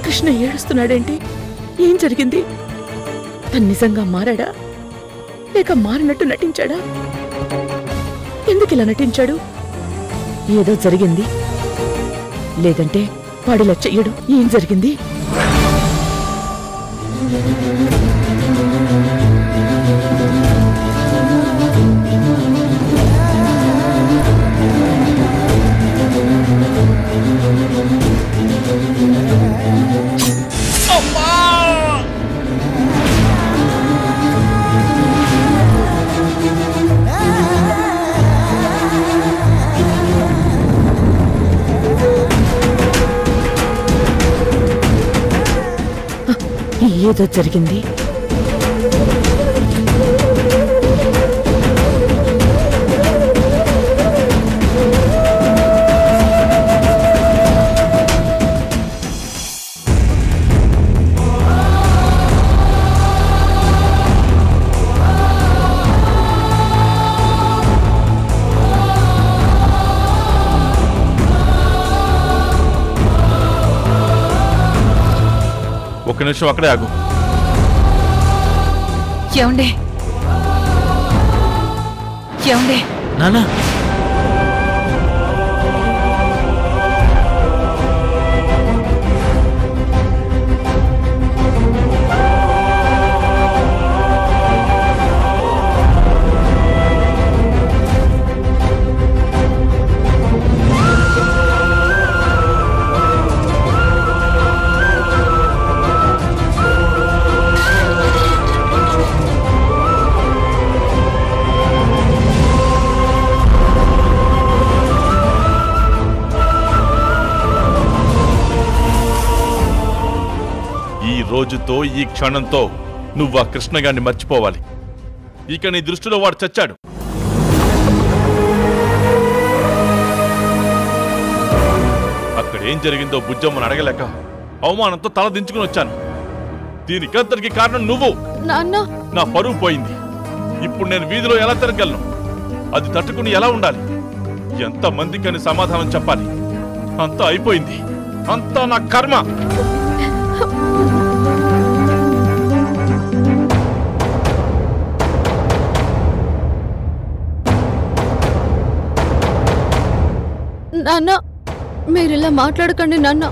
కృష్ణ ఏడుస్తున్నాడేంటి? ఏం జరిగింది? తను నిజంగా మారాడా లేక మారినట్టు నటించాడా? ఎందుకిలా నటించాడు? ఏదో జరిగింది, లేదంటే వాడిలా చెయ్యడు. ఏం జరిగింది? ఏదో జరిగింది. ఒక్క నిమిషం అక్కడే ఆగు. ఏమండి ఏమండి నానా రోజుతో ఈ క్షణంతో నువ్వు ఆ కృష్ణగాన్ని మర్చిపోవాలి. ఇక నీ దృష్టిలో వాడు చచ్చాడు. అక్కడేం జరిగిందో బుజ్జమ్మను అడగలేక అవమానంతో తల దించుకుని వచ్చాను. దీనికంతటికి కారణం నువ్వు. నా పరువు పోయింది. ఇప్పుడు నేను వీధిలో ఎలా తిరగలను? అది తట్టుకుని ఎలా ఉండాలి? ఎంత మందికని సమాధానం చెప్పాలి? అంతా అయిపోయింది. అంతా నా కర్మ. నాన్న, మీరిలా మాట్లాడకండి నాన్న.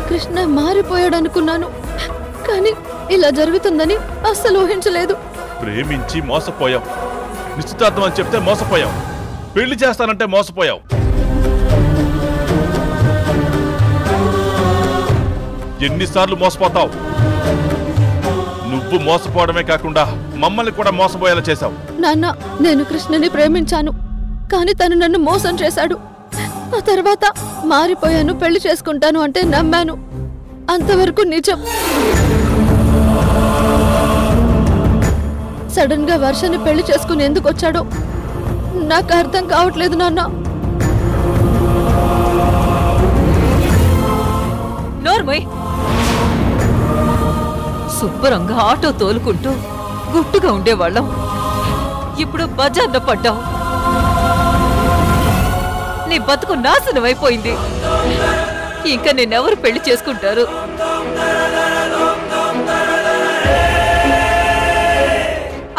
కృష్ణ మారిపోయాడనుకున్నాను, కానీ ఇలా జరుగుతుందని అస్సలు ఊహించలేదు. ప్రేమించి మోసపోయావు. నిశ్చితార్థం అని చెప్తే మోసపోయావు. పెళ్లి చేస్తానంటే మోసపోయావు. ఎన్నిసార్లు మోసపోతావు? నువ్వు మోసపోవడమే కాకుండా మమ్మల్ని కూడా మోసపోయేలా చేశావు. నాన్న, నేను కృష్ణని ప్రేమించాను, కానీ తను నన్ను మోసం చేశాడు. ఆ తర్వాత మారిపోయాను, పెళ్లి చేసుకుంటాను అంటే నమ్మాను. అంతవరకు నిజం. సడన్ గా వర్షని పెళ్లి చేసుకుని ఎందుకు వచ్చాడో నాకు అర్థం కావట్లేదు నాన్న. నోర్మయ్, శుభ్రంగా ఆటో తోలుకుంటూ గుట్టుగా ఉండేవాళ్ళం. ఇప్పుడు బజార్లో పడ్డావు. నీ బతుకు నాశనం అయిపోయింది. ఇంకా నిన్నెవరు పెళ్లి చేసుకుంటారు?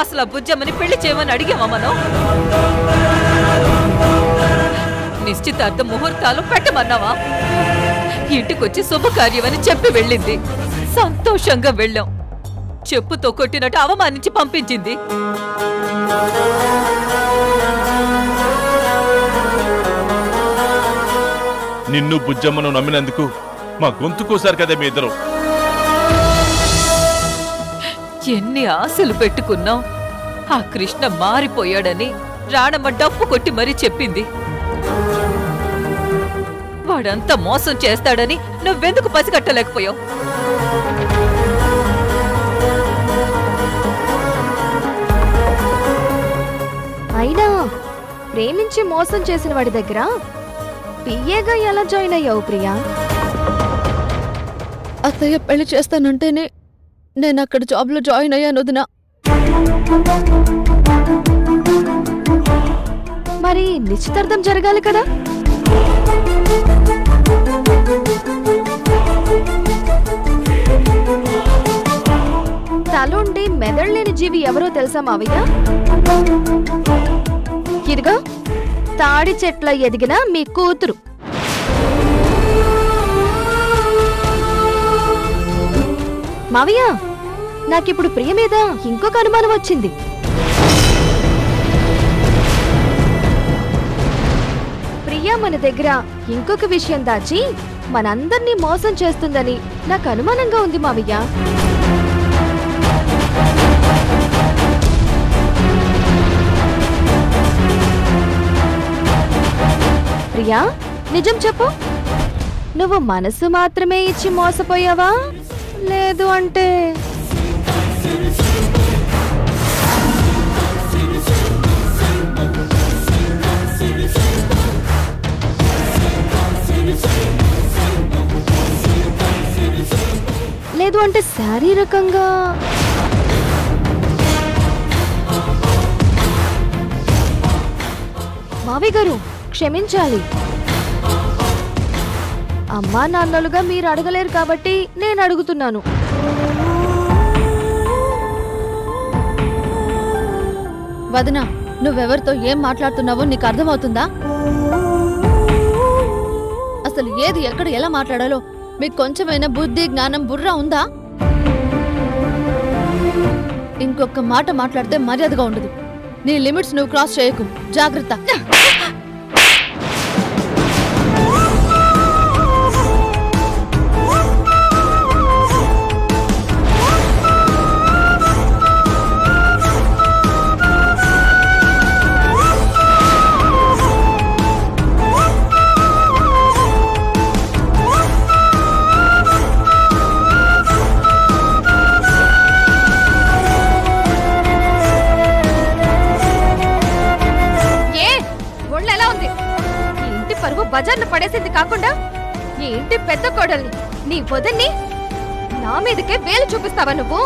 అసలు ఆ బుజ్జమ్మని పెళ్లి చేయమని అడిగామా మనం? నిశ్చితార్థ ముహూర్తాలు పెట్టమన్నావా? ఇంటికొచ్చి శుభకార్యమని చెప్పి వెళ్ళింది. సంతోషంగా వెళ్ళాం. చెప్పుతో కొట్టినట్టు అవమానించి పంపించింది. నిన్ను బుజ్జమ్మను నమ్మినందుకు మా గొంతు కోసారు కదా మీ ఇద్దరు. ఎన్ని ఆశలు పెట్టుకున్నాం. ఆ కృష్ణ మారిపోయాడని రాణమ్మ డప్పు కొట్టి మరీ చెప్పింది. వాడంతా మోసం చేస్తాడని నువ్వెందుకు పసిగట్టలేకపోయావు? అయినా ప్రేమించి మోసం చేసిన వాడి దగ్గర పిఏగా ఎలా జాయిన్ అయ్యావు ప్రియా? అత్తయ్య పెళ్లి చేస్తానంటేనే నేను అక్కడ జాబ్లో జాయిన్ అయ్యాను వదినా. మరి నిశ్చితార్థం జరగాలి కదా? తలుండి మెదడులేని జీవి ఎవరో తెలుసా మావయ్య? ఇదిగో తాడి చెట్ల ఎదిగిన మీ కూతురు. మావయ్య, నాకిప్పుడు ప్రియ మీద ఇంకొక అనుమానం వచ్చింది. ప్రియ మన దగ్గర ఇంకొక విషయం దాచి మనందర్నీ మోసం చేస్తుందని నాకు అనుమానంగా ఉంది మావయ్య. ప్రియా, నిజం చెప్పు, నువ్వు మనసు మాత్రమే ఇచ్చి మోసపోయావా, లేదు అంటే శారీరకంగా? మావి గారు క్షమించాలి, అమ్మా నాన్నలుగా మీరు అడగలేరు కాబట్టి నేను అడుగుతున్నాను. వదనా, నువ్వెవరితో ఏం మాట్లాడుతున్నావో నీకు అర్థమవుతుందా? అసలు ఏది ఎక్కడ ఎలా మాట్లాడాలో మీకు కొంచెమైనా బుద్ధి జ్ఞానం బుర్ర ఉందా? ఇంకొక మాట మాట్లాడితే మర్యాదగా ఉండదు. నీ లిమిట్స్ నువ్వు క్రాస్ చేయకు, జాగ్రత్త. బజార్ను పడేసింది కాకుండా నీ ఇంటి పెద్ద కోడల్ని, నీ వదిన్ని నా మీదకే వేలు చూపిస్తావా నువ్వు?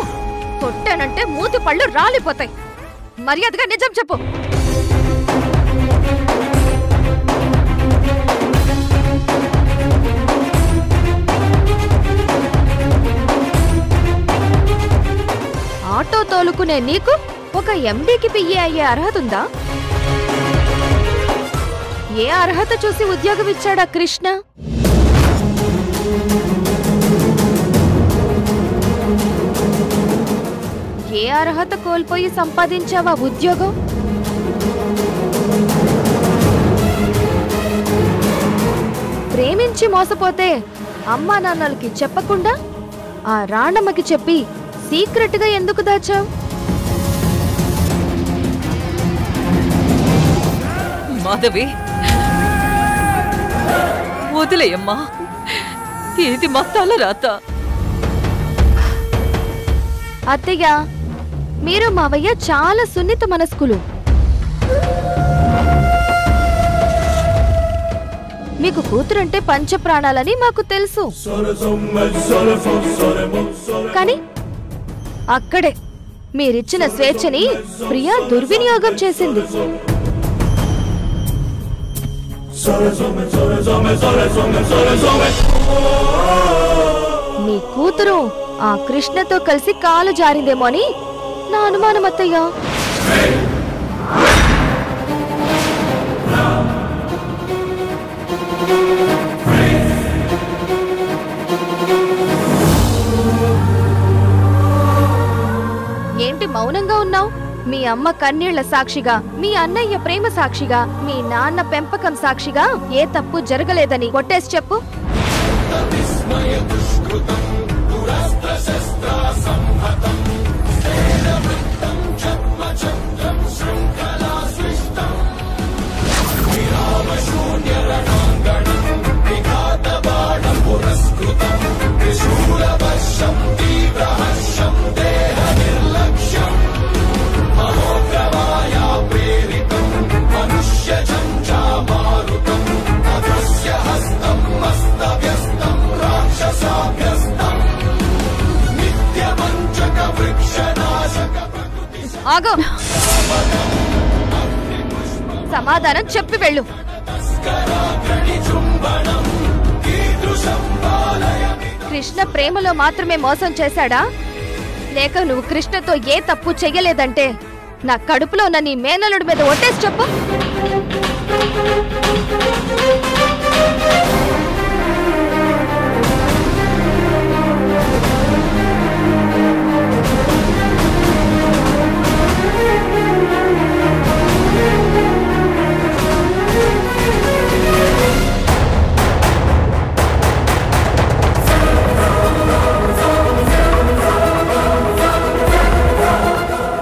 కొట్టానంటే మూతి పళ్ళు రాలిపోతాయి. మర్యాదగా నిజం చెప్పు. ఆటో తోలుకునే నీకు ఒక ఎండీకి పియ్యే అయ్యే అర్హత ఉందా? ఏ అర్హత చూసి ఉద్యోగం ఇచ్చాడా కృష్ణ? ఏ అర్హత కోల్పోయి సంపాదించావా ఉద్యోగం? ప్రేమించి మోసపోతే అమ్మా నాన్నలకి చెప్పకుండా ఆ రాణమ్మకి చెప్పి సీక్రెట్ గా ఎందుకు దాచావు? మాధవి, వదిలేయమ్మా, ఇది మా తలరాత. అత్తయ్య, మీరు మావయ్య చాలా సున్నిత మనస్కులు. మీకు కూతురంటే పంచప్రాణాలని మాకు తెలుసు. కానీ అక్కడే మీరిచ్చిన స్వేచ్ఛని ప్రియా దుర్వినియోగం చేసింది. మీ కూతురు ఆ కృష్ణతో కలిసి కాలు జారిందేమో అని నా అనుమానం అత్తయ్య. ఏంటి మౌనంగా ఉన్నావు? మీ అమ్మ కన్నీళ్ల సాక్షిగా, మీ అన్నయ్య ప్రేమ సాక్షిగా, మీ నాన్న పెంపకం సాక్షిగా ఏ తప్పు జరగలేదని కొట్టేసి చెప్పు. ఆగు. సమాధానం చెప్పి వెళ్ళు. కృష్ణ ప్రేమలో మాత్రమే మోసం చేశాడా, లేక నువ్వు కృష్ణతో ఏ తప్పు చెయ్యలేదంటే నా కడుపులో ఉన్న నీ మేనలుడి మీద ఒట్టేసి చెప్పు.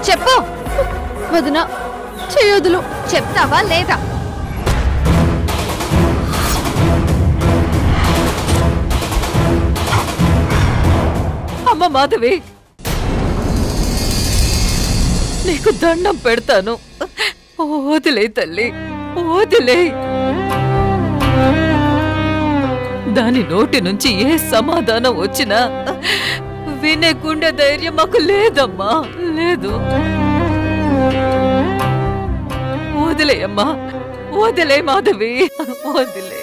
చెప్పు. వదిన చేయొదులు. చెప్తావా లేదా? అమ్మ మాధవి, నీకు దండం పెడతాను, వదిలే తల్లి, వదిలే. దాని నోటి నుంచి ఏ సమాధానం వచ్చినా వినే గుండె ధైర్యం మాకు లేదమ్మా, లేదు. వదిలే అమ్మా, వదిలే మాధవి, వదిలే.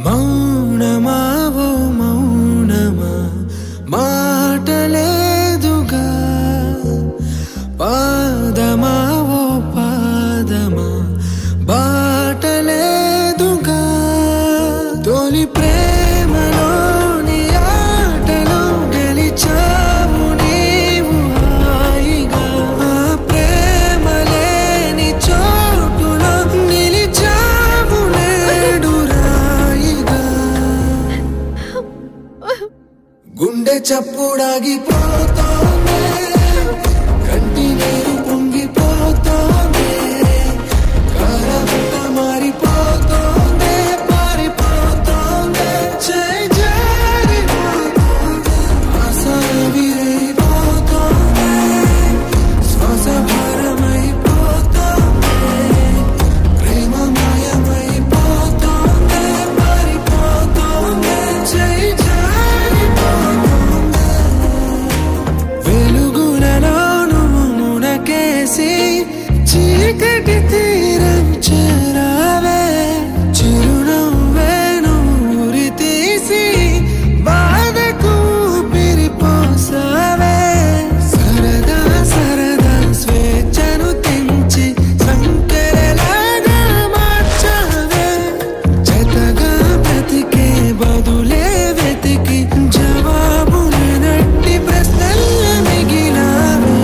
మౌనమావో మౌనమా మాటలేదుగా, పాదమావో పాదమా బాటలేదుగా, తొలి ప్రేమలోని ఆటలో గెలిచావు నీవు హాయిగా, ఆ ప్రేమ లేని చోటులో నిలిచావు నేడు రాయిగా. గుండె చప్పుడాగిపోతోంది, కంటి నీరు పొంగిపోతోంది, కారమంత మారిపోతోంది, పారిపోతోంది, చేయి జారిపోతోంది, ఆశ విరైపోతోంది, శ్వాస భారమైపోతోంది, ప్రేమ మాయమైపోతోంది, పారిపోతోంది, చేయి జారిపోతోంది. వెలుగులలోను మునకేసి చీకటి తీరం చేరావే, చిరునవ్వేను ఉరి తీసి బాధకు పిరిపోసావే, సరదా సరదా స్వేచ్ఛను తెంచి సంకెరలాగా మార్చావే, జతగా బ్రతికే బదులే వెతికి జవాబులు నట్టి ప్రశ్నల మిగిలావే.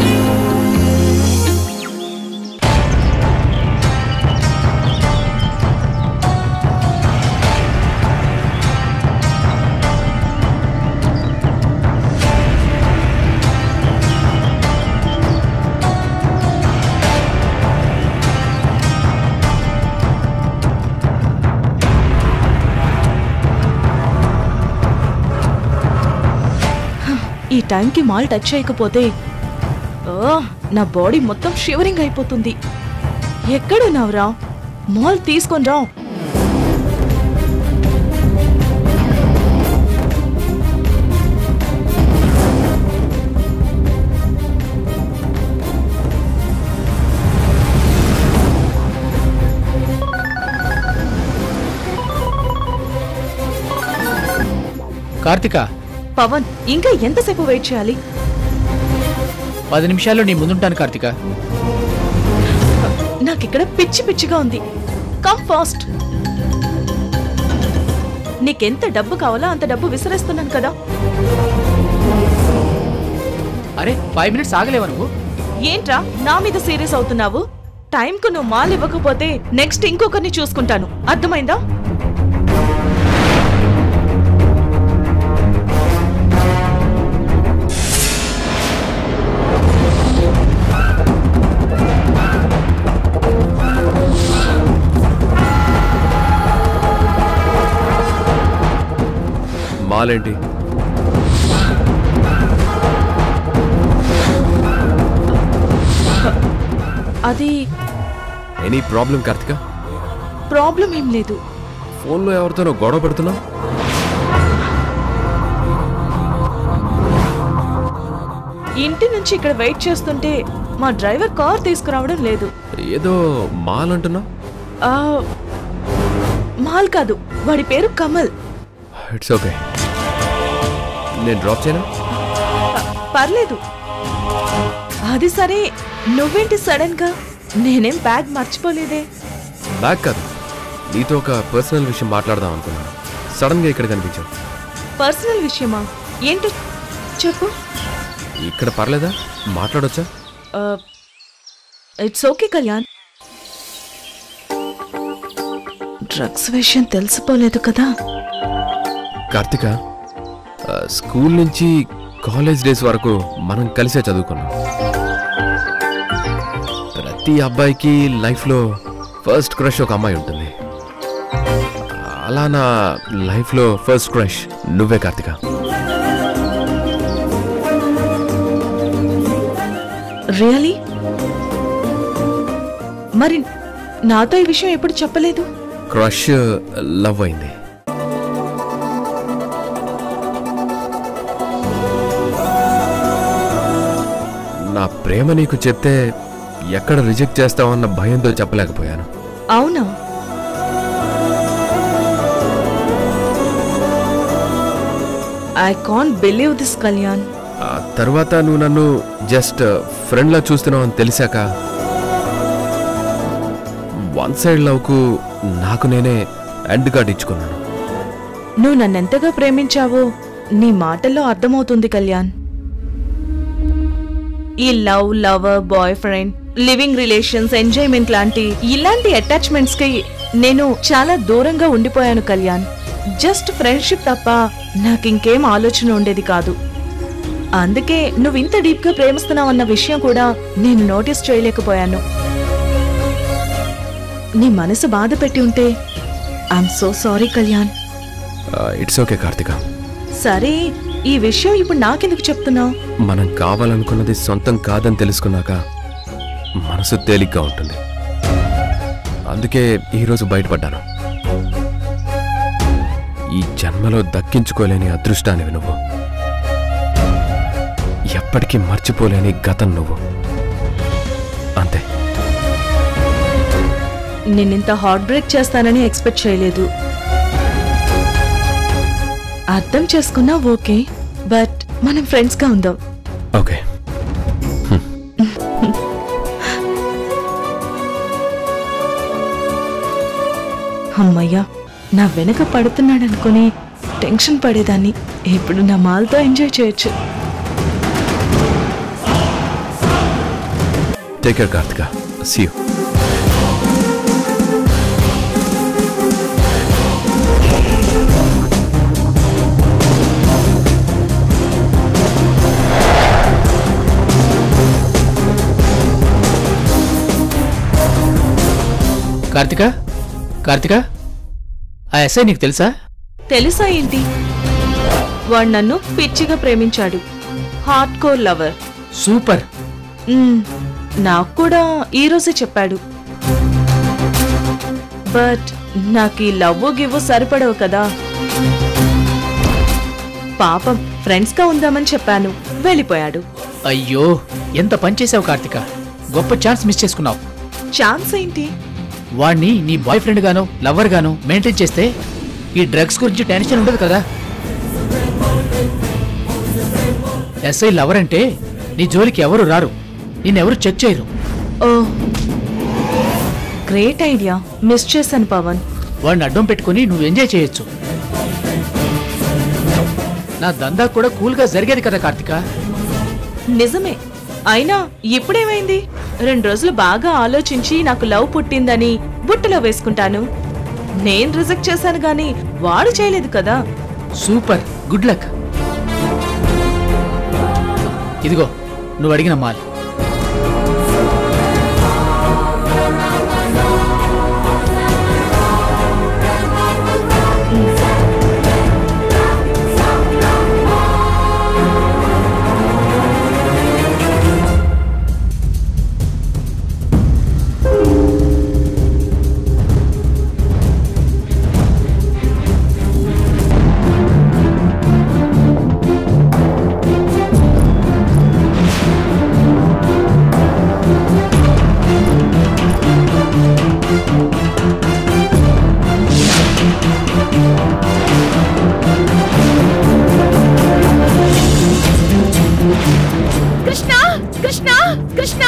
ఈ టైంకి మాల్ టచ్ చేయకపోతే నా బాడీ మొత్తం షివరింగ్ అయిపోతుంది. ఎక్కడున్నావురా? మాల్ తీసుకొని రా. కార్తిక, పవన్, ఇంకా ఎంతసేపు వెయిట్ చేయాలి? 10 నిమిషాల్లో నీ ముందుంటాను కార్తిక. నాకిక్కడ పిచ్చి పిచ్చిగా ఉంది. Come fast. నీకెంత డబ్బు కావాలో అంత డబ్బు విసిరేస్తున్నాను కదా. అరే 5 మినిట్స్ ఆగలేవా నువ్వు? ఏంట్రా నా మీద సీరియస్ అవుతున్నావు? టైంకు నువ్వు మాల్ ఇవ్వకపోతే నెక్స్ట్ ఇంకొకరిని చూసుకుంటాను, అర్థమైందా? మాలేంటి? అది ఎనీ ప్రాబ్లం కార్తిక? ప్రాబ్లం ఏం లేదు. ఫోన్లో ఎవరితోనో గొడవ పడుతున్నావు? ఇంటి నుంచి ఇక్కడ వెయిట్ చేస్తుంటే మా డ్రైవర్ కార్ తీసుకురావడం లేదు. ఏదో మాల్ అంటున్నావు? ఆ, మాల్ కాదు, వాడి పేరు కమల్. ఇట్స్ ఓకే, నేను డ్రాప్ చేయనా? పర్లేదు. అది సరే, నువ్వేంటి సడన్ గా? నేనేం బ్యాగ్ మర్చిపోలేదే. బ్యాగ్ కాదు, నీతో ఒక పర్సనల్ విషయం మాట్లాడదాం అనుకున్నాను. సడన్ గా ఇక్కడ కనిపించావు. పర్సనల్ విషయమా? ఏంటో చెప్పు. ఇక్కడ పర్లేదా, మాట్లాడొచ్చా? It's okay Kalyan. డ్రగ్స్ విషయం తెలిసిపోలేదు కదా? కార్తిక, స్కూల్ నుంచి కాలేజ్ డేస్ వరకు మనం కలిసే చదువుకున్నాం. ప్రతి అబ్బాయికి లైఫ్లో ఫస్ట్ క్రష్ ఒక అమ్మాయి ఉంటుంది. అలా నా లైఫ్లో ఫస్ట్ క్రష్ నువ్వే కార్తిక. రియలీ? మరి నాతో ఈ విషయం ఎప్పుడు చెప్పలేదు? క్రష్ లవ్ అయింది. నా ప్రేమ నీకు చెప్తే ఎక్కడ రిజెక్ట్ చేస్తావన్న భయంతో చెప్పలేకపోయాను. అవునా? I can't believe this Kalyan. ఆ తర్వాత నువ్వు నన్ను జస్ట్ ఫ్రెండ్లా చూస్తున్నావు అని తెలిసాక వన్ సైడ్ లవ్కు నాకు నేనే ఎండ్ కార్డ్ ఇచ్చుకున్నాను. నువ్వు నన్నెంతగా ప్రేమించావో నీ మాటల్లో అర్థమవుతుంది కళ్యాణ్. ఈ love, lover, boy friend, living relations, enjoyment లాంటి ఇలాంటి అటాచ్మెంట్స్ కి నేను చాలా దూరంగా ఉండిపోయాను కళ్యాణ్. జస్ట్ ఫ్రెండ్షిప్ తప్ప నాకింకేం ఆలోచన ఉండేది కాదు. అందుకే నువ్వు ఇంత డీప్ గా ప్రేమిస్తున్నావన్న విషయం కూడా నేను నోటీస్ చేయలేకపోయాను. నీ మనసు బాధ పెట్టి ఉంటే I'm so sorry Kalyan. It's okay Karthika. సరే, ఈ విషయం ఇప్పుడు నాకెందుకు చెప్తున్నావు? మనం కావాలనుకున్నది సొంతం కాదని తెలుసుకున్నాక మనసు తేలిగ్గా ఉంటుంది. అందుకే ఈరోజు బయటపడ్డాను. ఈ జన్మలో దక్కించుకోలేని అదృష్టానివి నువ్వు, ఎప్పటికీ మర్చిపోలేని గతం నువ్వు. అంతే. నిన్నింత హార్ట్ బ్రేక్ చేస్తానని ఎక్స్పెక్ట్ చేయలేదు. అర్థం చేసుకున్నా ఓకే, బట్ మనం ఫ్రెండ్స్ గా ఉందాం. ఓకే. అమ్మయ్యా, నా వెనక పడుతున్నాడనుకుని టెన్షన్ పడేదాన్ని. ఇప్పుడు నా మాల్తో ఎంజాయ్ చేయొచ్చు. Take care Karthika. See you. Karthika, Karthika, ఆ ఎస్ఐ నీకు తెలుసా? తెలుసా ఏంటి? వాడు నన్ను పిచ్చిగా ప్రేమించాడు. Hard core lover. సూపర్. నాకు కూడా ఈరోజే చెప్పాడు. బట్ నాకు ఈ లవ్ గివ్ సరిపడవు కదా. పాపం, ఫ్రెండ్స్ గా ఉందామని చెప్పాను, వెళ్ళిపోయాడు. అయ్యో, ఎంత పని చేసావు కార్తిక. గొప్ప ఛాన్స్ మిస్ చేసుకున్నావు. ఛాన్స్ ఏంటి? వాణ్ణి నీ బాయ్ ఫ్రెండ్ గానో లవర్ గానో మెయింటైన్ చేస్తే ఈ డ్రగ్స్ గురించి టెన్షన్ ఉండదు కదా. ఎస్ఐ లవర్ అంటే నీ జోలికి ఎవరు రారు, నిన్నెవరు చెక్ చేయరు. ఓ, గ్రేట్ ఐడియా. మిస్ చేశాను పవన్. వాడిని అడ్డం పెట్టుకుని నువ్వు ఎంజాయ్ చేయొచ్చు. నా దందా కూడా కూల్గా జరిగేది కదా కార్తిక. నిజమే. అయినా ఇప్పుడేమైంది? 2 రోజులు బాగా ఆలోచించి నాకు లవ్ పుట్టిందని బుట్టలో వేసుకుంటాను. నేను రిజెక్ట్ చేశాను గాని వాడు చేయలేదు కదా. Super, good luck. ఇదిగో నువ్వు అడిగిన మాల్. కృష్ణ కృష్ణ